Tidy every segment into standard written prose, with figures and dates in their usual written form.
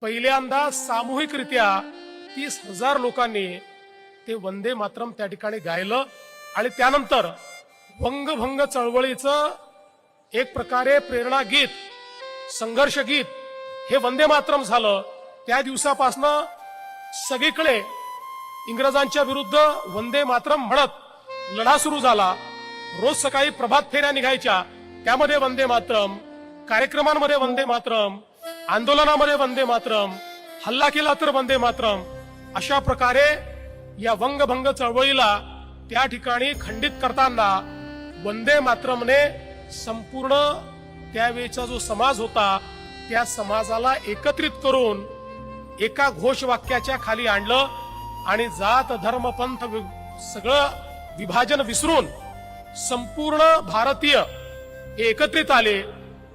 पहिल्यांदा सामूहिकरित्या 30,000 लोकांनी ते वंदे मातरम त्या ठिकाणी गायलं आणि त्यानंतर वंगभंग चळवळीचं एक प्रकारे प्रेरणा गीत, संघर्ष गीत हे वंदे मातरम झालं. त्या दिवसापासनं सगळीकडे इंग्रजांच्या विरुद्ध वंदे मातरम म्हणत लढा सुरू झाला. रोज सकाळी प्रभात फेऱ्या निघायच्या, त्यामध्ये वंदे मातरम, कार्यक्रमांमध्ये वंदे मातरम, आंदोलनामध्ये वंदे मातरम, हल्ला केला तर वंदे मातरम. अशा प्रकारे या वंगभंग चळवळीला त्या ठिकाणी खंडित करताना वंदे मातरमने संपूर्ण त्यावेळेचा जो समाज होता त्या समाजाला एकत्रित करून एका घोषवाक्याच्या खाली आणलं आणि जात धर्म पंथ सगळं विभाजन विसरून संपूर्ण भारतीय हे एकत्रित आले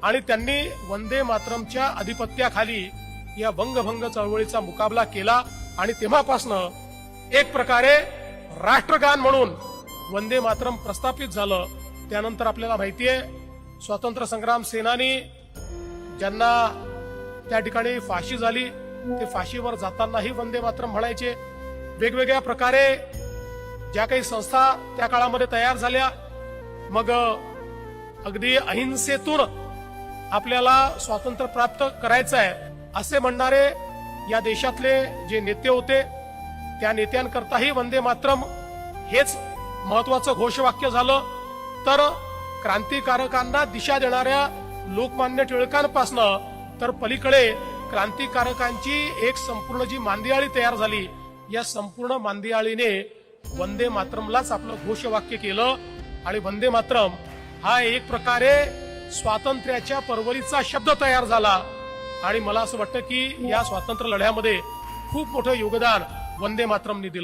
आणि त्यांनी वंदे मातरमच्या अधिपत्याखाली या वंगभंग चळवळीचा मुकाबला केला. आणि तेव्हापासनं एक प्रकारे राष्ट्रगान म्हणून वंदे मातरम प्रस्थापित झालं. त्यानंतर आपल्याला माहितीये स्वातंत्र्य संग्राम सेनानी ज्यांना त्या ठिकाणी फाशी झाली ते फाशीवर जातानाही वंदे मातरम म्हणायचे. वेगवेगळ्या प्रकारे ज्या काही संस्था त्या काळामध्ये तयार झाल्या, मग अगदी अहिंसेतून आपल्याला स्वातंत्र्य प्राप्त करायचं आहे असे म्हणणारे या देशातले जे नेते होते त्या नेत्यांकरताही वंदे मातरम हेच महत्वाचं घोषवाक्य झालं. तर क्रांतिकारकांना दिशा देणाऱ्या लोकमान्य टिळकांपासनं तर पलीकडे क्रांतिकारकांची एक संपूर्ण जी मांदियाळी तयार झाली, या संपूर्ण मांदियाळीने वंदे मातरमलाच आपलं घोषवाक्य केलं. आणि वंदे मातरम हा एक प्रकारे स्वातंत्र्याच्या परवलीचा शब्द तयार झाला. आणि मला असं वाटतं की या स्वातंत्र्य लढ्यामध्ये खूप मोठं योगदान वंदे मातरमने दिलं.